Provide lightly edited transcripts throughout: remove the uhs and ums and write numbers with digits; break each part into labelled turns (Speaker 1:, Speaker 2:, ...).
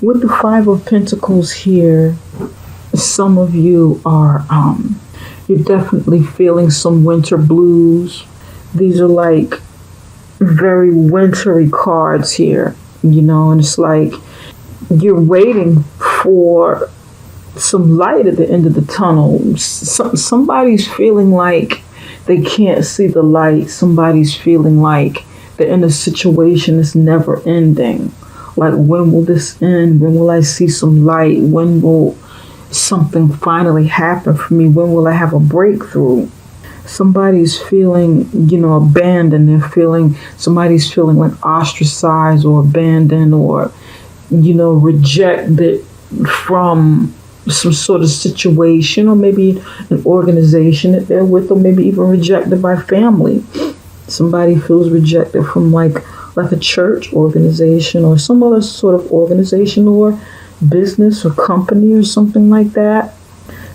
Speaker 1: With the Five of Pentacles here, some of you are, you're definitely feeling some winter blues. These are like very wintry cards here, and it's like you're waiting for some light at the end of the tunnel. Somebody's feeling like they can't see the light. Somebody's feeling like they're in a situation that's never ending. Like, when will this end? When will I see some light? When will something finally happen for me? When will I have a breakthrough? Somebody's feeling, abandoned. Somebody's feeling like ostracized or abandoned or, rejected from some sort of situation, or maybe an organization that they're with, or maybe even rejected by family. Somebody feels rejected from like a church organization or some other sort of organization or business or company or something like that.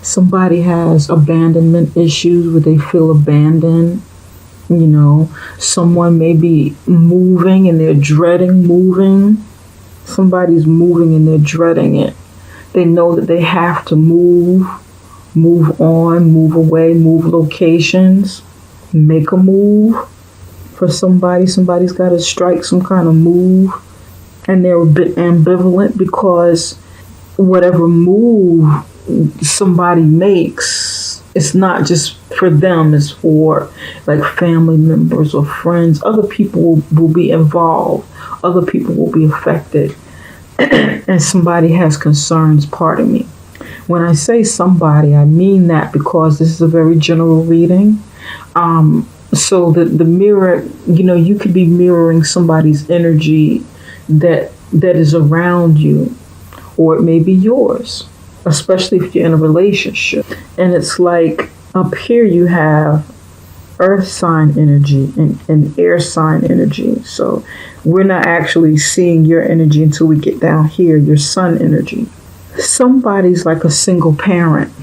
Speaker 1: Somebody has abandonment issues where they feel abandoned. Someone may be moving and they're dreading moving. Somebody's moving and they're dreading it. They know that they have to move on, move away, move locations, make a move. For somebody's got to strike some kind of move, and they're a bit ambivalent because whatever move somebody makes, it's not just for them, it's for like family members or friends. Other people will be involved, other people will be affected, and somebody has concerns. Pardon me. When I say somebody, I mean that because this is a very general reading. So the mirror, you could be mirroring somebody's energy that is around you, or it may be yours, especially if you're in a relationship. And it's like up here you have earth sign energy and air sign energy. So we're not actually seeing your energy until we get down here, your sun energy. Somebody's like a single parent.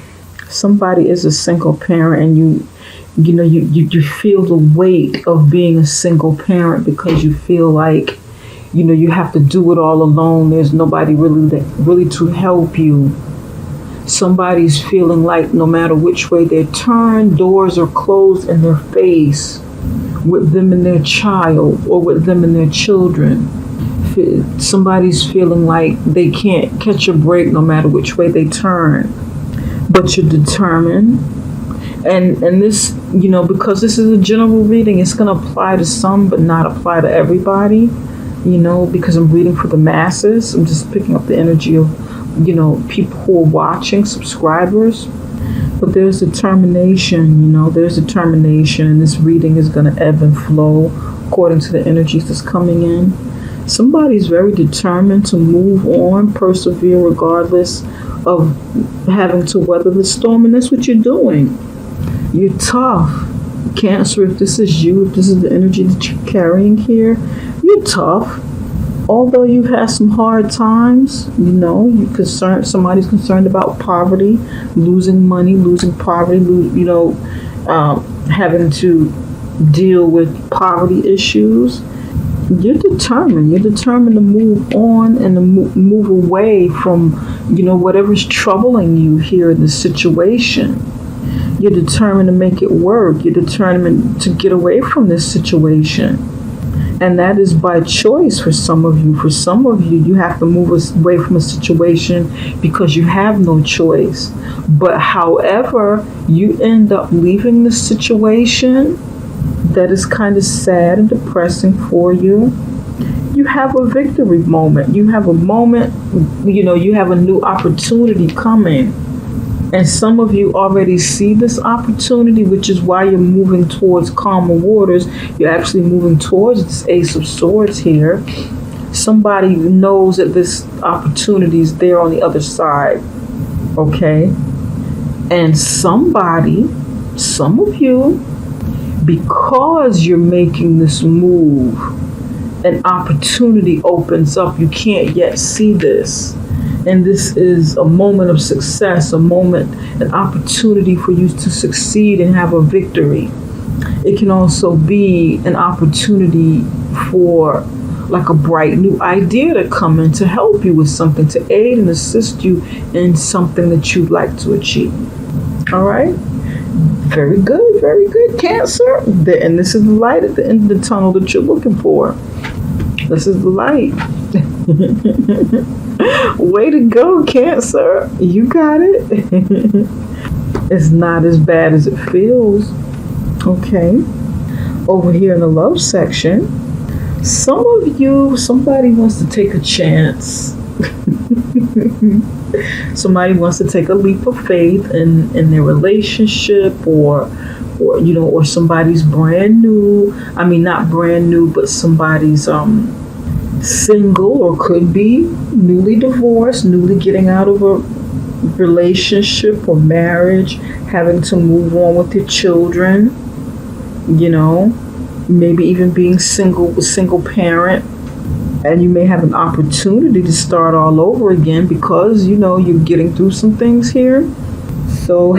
Speaker 1: Somebody is a single parent, and you feel the weight of being a single parent because you feel like, you have to do it all alone. There's nobody really to help you. Somebody's feeling like no matter which way they turn, doors are closed in their face with them and their child, or with them and their children. Somebody's feeling like they can't catch a break no matter which way they turn, but you're determined. And this, because this is a general reading, it's going to apply to some but not apply to everybody, because I'm reading for the masses. I'm just picking up the energy of, people who are watching, subscribers. But there's determination, there's determination, and this reading is going to ebb and flow according to the energies that's coming in. Somebody's very determined to move on, persevere regardless of having to weather the storm, and that's what you're doing. You're tough. Cancer, if this is you, if this is the energy that you're carrying here, you're tough. Although you've had some hard times, somebody's concerned about poverty, losing money, losing property, having to deal with poverty issues. You're determined. You're determined to move on and to move away from, whatever's troubling you here in this situation. You're determined to make it work. You're determined to get away from this situation. And that is by choice for some of you. For some of you, you have to move away from a situation because you have no choice. But however you end up leaving the situation that is kind of sad and depressing for you, you have a victory moment. You have a moment, you have a new opportunity coming. And some of you already see this opportunity, which is why you're moving towards calmer waters. You're actually moving towards this Ace of Swords here. Somebody knows that this opportunity is there on the other side, okay? And some of you, because you're making this move, an opportunity opens up. You can't yet see this. And this is a moment of success, an opportunity for you to succeed and have a victory. It can also be an opportunity for like a bright new idea to come in to help you with something, to aid and assist you in something that you'd like to achieve. All right? Very good, Cancer. And this is the light at the end of the tunnel that you're looking for. This is the light. Way to go, Cancer. You got it. It's not as bad as it feels. Okay. Over here in the love section, somebody wants to take a chance. Somebody wants to take a leap of faith in their relationship, or somebody's brand new. I mean, not brand new, but somebody's single, or could be newly divorced, newly getting out of a relationship or marriage, having to move on with your children, maybe even being single parent, and you may have an opportunity to start all over again because you're getting through some things here. So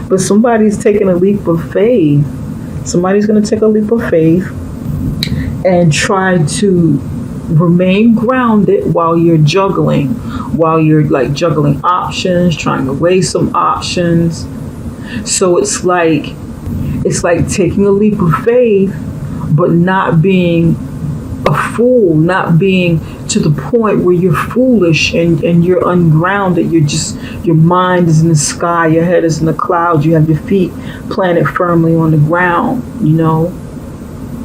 Speaker 1: but somebody's taking a leap of faith. Somebody's going to take a leap of faith and try to remain grounded while you're juggling options, trying to weigh some options. So it's like taking a leap of faith, but not being a fool, not being to the point where you're foolish and you're ungrounded. Your mind is in the sky, your head is in the clouds, you have your feet planted firmly on the ground,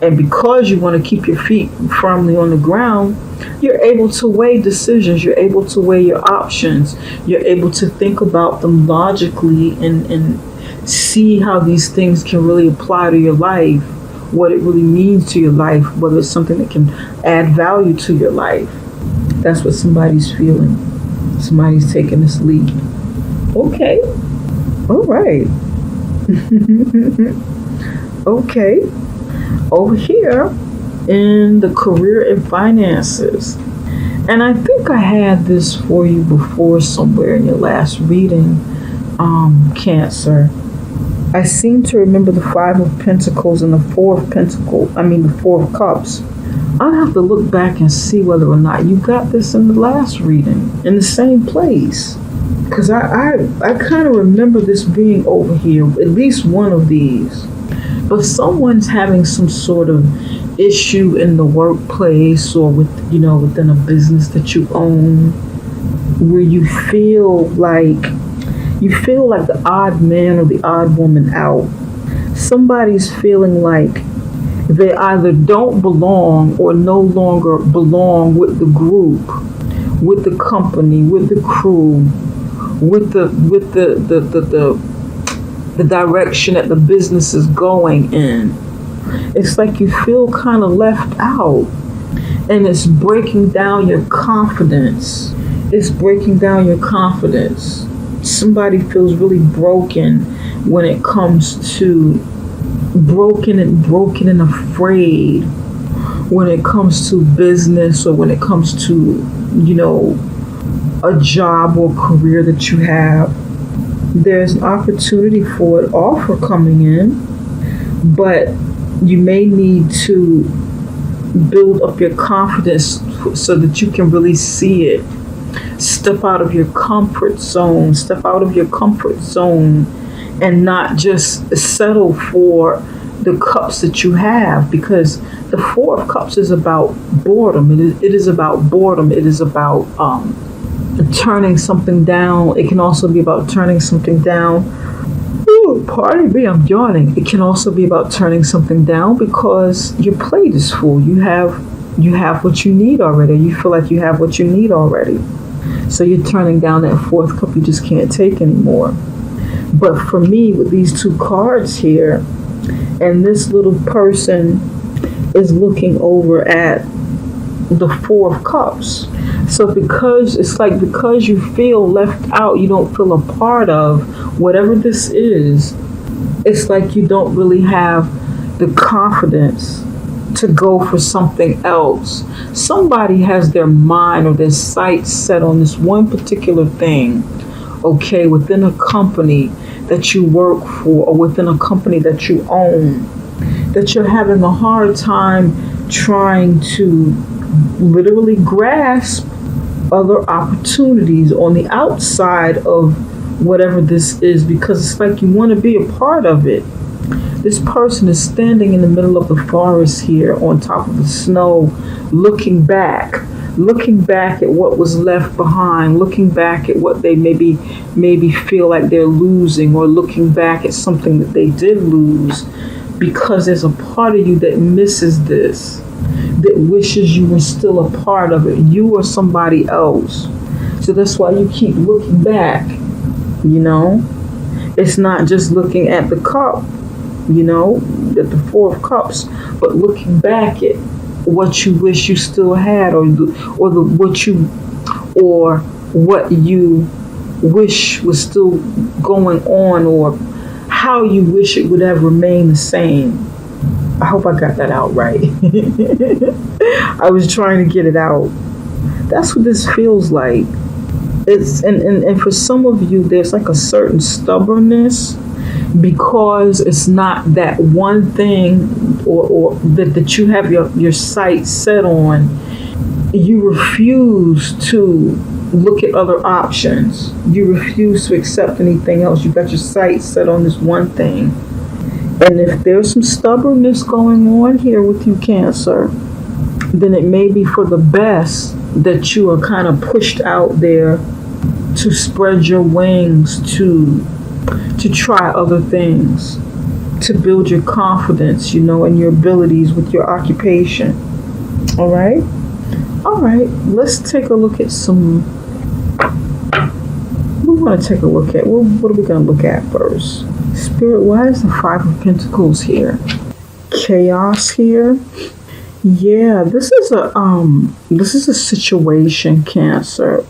Speaker 1: And because you want to keep your feet firmly on the ground, you're able to weigh decisions, you're able to weigh your options, you're able to think about them logically and see how these things can really apply to your life, what it really means to your life, whether it's something that can add value to your life. That's what somebody's feeling. Somebody's taking this leap. Okay. All right. Okay. Over here in the career and finances. And I think I had this for you before somewhere in your last reading, Cancer. I seem to remember the 5 of Pentacles and the 4 of Cups. I'll have to look back and see whether or not you got this in the last reading, in the same place. Because I kind of remember this being over here, at least one of these. But someone's having some sort of issue in the workplace or within a business that you own, where you feel like the odd man or the odd woman out. Somebody's feeling like they either don't belong or no longer belong with the group, with the company, with the crew, with the direction that the business is going in. It's like you feel kind of left out, and it's breaking down your confidence. It's breaking down your confidence. Somebody feels really broken when it comes to broken and afraid when it comes to business, or when it comes to, a job or career that you have. There's an opportunity for an offer coming in, but you may need to build up your confidence so that you can really see it. Step out of your comfort zone. And not just settle for the cups that you have, because the 4 of Cups is about boredom. It is about boredom. It is about turning something down. It can also be about turning something down. Ooh, pardon me, I'm yawning. It can also be about turning something down because your plate is full. You have what you need already. You feel like you have what you need already. So you're turning down that 4th cup you just can't take anymore. But for me, with these 2 cards here, and this little person is looking over at the 4 of Cups. So because you feel left out, you don't feel a part of whatever this is, it's like you don't really have the confidence to go for something else. Somebody has their mind or their sights set on this one particular thing, okay, within a company that you work for or within a company that you own, that you're having a hard time trying to literally grasp other opportunities on the outside of whatever this is, because it's like you want to be a part of it. This person is standing in the middle of the forest here on top of the snow, looking back at what was left behind, looking back at what they maybe feel like they're losing, or looking back at something that they did lose, because there's a part of you that misses this, that wishes you were still a part of it, you or somebody else. So that's why you keep looking back, you know? It's not just looking at the cup, you know, at the Four of Cups, but looking back at what you wish you still had, or what you wish was still going on, or how you wish it would have remained the same. I hope I got that out right. I was trying to get it out. That's what this feels like. It's and for some of you, there's like a certain stubbornness, because it's not that one thing or that you have your sights set on. You refuse to look at other options. You refuse to accept anything else. You got your sights set on this one thing. And if there's some stubbornness going on here with you, Cancer, then it may be for the best that you are kind of pushed out there to spread your wings, to try other things, to build your confidence, you know, and your abilities with your occupation. All right? All right, let's take a look at some. We want to take a look at, what are we going to look at first? Spirit, why is the Five of Pentacles here? Chaos here. Yeah, this is a situation, Cancer,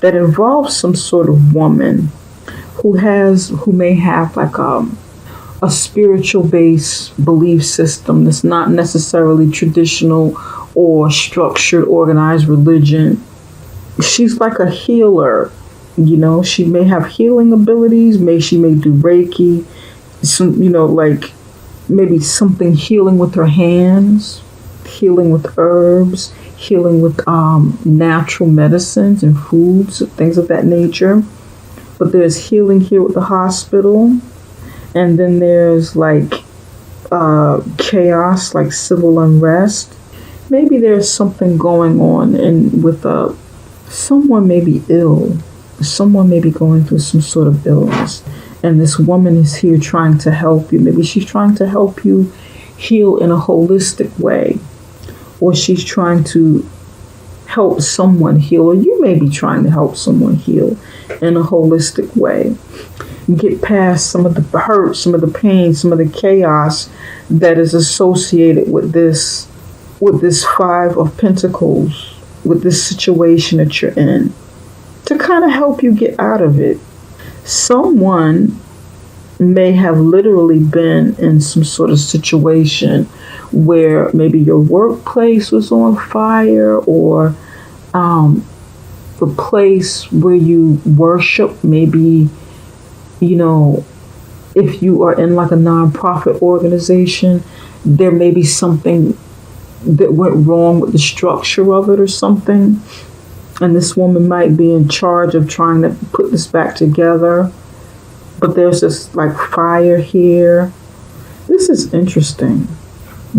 Speaker 1: that involves some sort of woman who may have like a spiritual based belief system that's not necessarily traditional or structured, organized religion. She's like a healer, you know. She may have healing abilities. She may do Reiki, some, you know, like maybe something healing with her hands, healing with herbs, healing with natural medicines and foods, things of that nature. But there's healing here with the hospital, and then there's like chaos, like civil unrest. Maybe there's something going on, and with someone may be ill. Someone may be going through some sort of illness, and this woman is here trying to help you. Maybe she's trying to help you heal in a holistic way, or she's trying to help someone heal, or you may be trying to help someone heal in a holistic way. Get past some of the hurt, some of the pain, some of the chaos that is associated with this Five of Pentacles, with this situation that you're in, to kind of help you get out of it. Someone may have literally been in some sort of situation where maybe your workplace was on fire, or the place where you worship, maybe, you know, if you are in like a nonprofit organization, there may be something that went wrong with the structure of it or something. And this woman might be in charge of trying to put this back together. But there's this like fire here. This is interesting.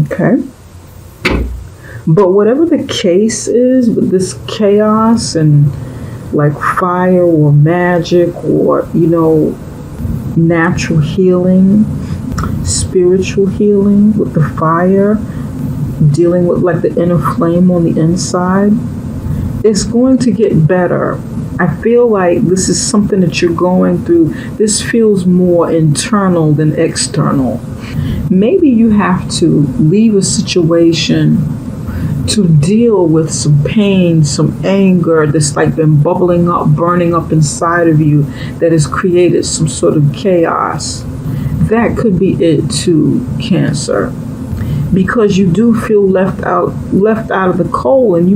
Speaker 1: Okay. But whatever the case is with this chaos and like fire or magic, or, you know, natural healing, spiritual healing with the fire, dealing with like the inner flame on the inside, it's going to get better. I feel like this is something that you're going through. This feels more internal than external. Maybe you have to leave a situation to deal with some pain, some anger that's like been bubbling up, burning up inside of you, that has created some sort of chaos. That could be it too, Cancer. Because you do feel left out of the cold, and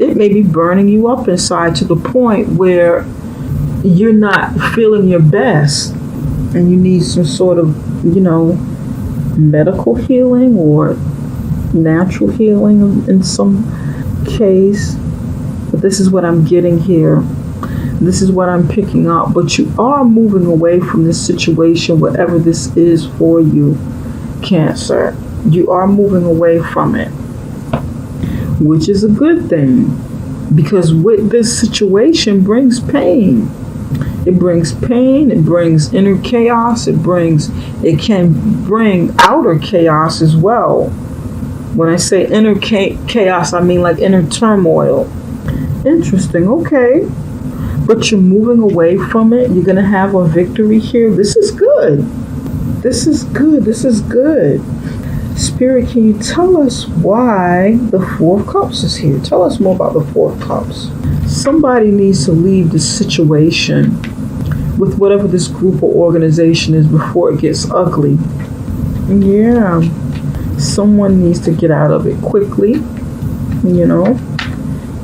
Speaker 1: it may be burning you up inside to the point where you're not feeling your best, and you need some sort of, you know, medical healing, or natural healing in some case. But this is what I'm getting here. This is what I'm picking up. But you are moving away from this situation, whatever this is for you, Cancer. You are moving away from it, which is a good thing, because with this situation brings pain. It brings pain, it brings inner chaos, it can bring outer chaos as well. When I say inner chaos, I mean like inner turmoil. Interesting, okay. But you're moving away from it. You're going to have a victory here. This is good. This is good. This is good. Spirit, can you tell us why the Four of Cups is here? Tell us more about the Four of Cups. Somebody needs to leave the situation with whatever this group or organization is before it gets ugly. Yeah. Someone needs to get out of it quickly.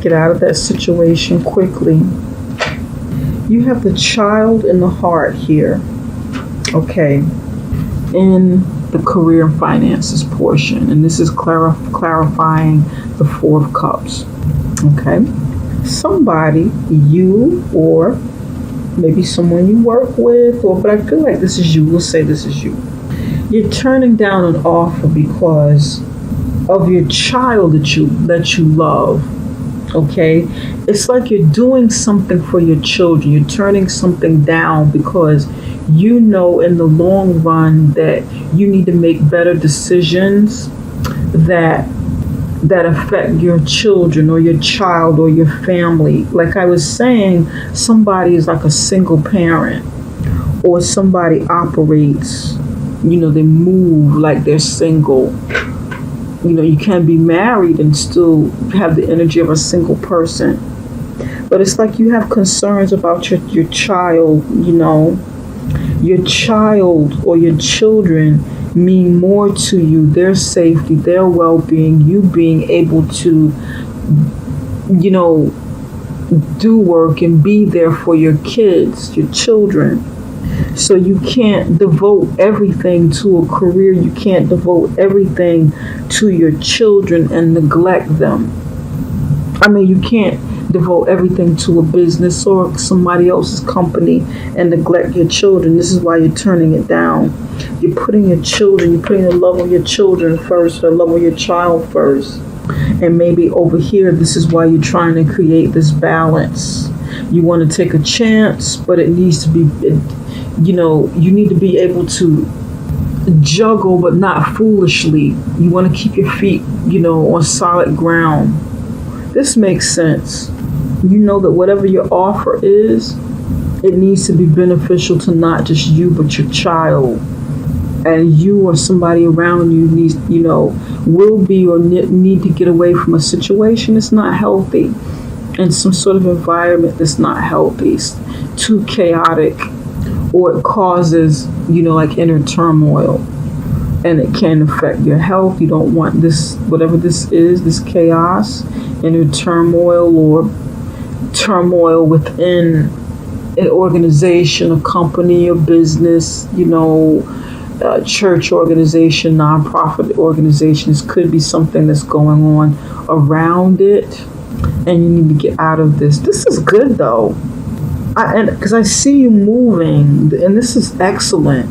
Speaker 1: Get out of that situation quickly. You have the Child in the heart here. Okay. In the career and finances portion. And this is clarifying the Four of Cups. Okay. Somebody, you or maybe someone you work with, but I feel like this is you. We'll say this is you. You're turning down an offer because of your child that you love. Okay, it's like you're doing something for your children. You're turning something down because you know in the long run that you need to make better decisions that affect your children or your child or your family. Like I was saying, somebody is like a single parent, or somebody operates, they move like they're single. You can be married and still have the energy of a single person. But it's like you have concerns about your child, Your child or your children mean more to you, their safety, their well-being, you being able to, do work and be there for your kids, your children. So you can't devote everything to a career. You can't devote everything to your children and neglect them. I mean, you can't devote everything to a business or somebody else's company and neglect your children. This is why you're turning it down. You're putting your children, you're putting the love of your children first, the love of your child first. And maybe over here, this is why you're trying to create this balance. You want to take a chance, but it needs to be, you need to be able to juggle, but not foolishly. You want to keep your feet, on solid ground. This makes sense. You know that whatever your offer is, it needs to be beneficial to not just you, but your child. And you or somebody around you needs, will be or need to get away from a situation that's not healthy and some sort of environment that's not healthy. It's too chaotic, or it causes, like inner turmoil, and it can affect your health. You don't want this, whatever this is, this chaos, inner turmoil, or turmoil within an organization, a company, a business, church organization, nonprofit organizations. Could be something that's going on around it, and you need to get out of this. This is good though, because I see you moving, and this is excellent.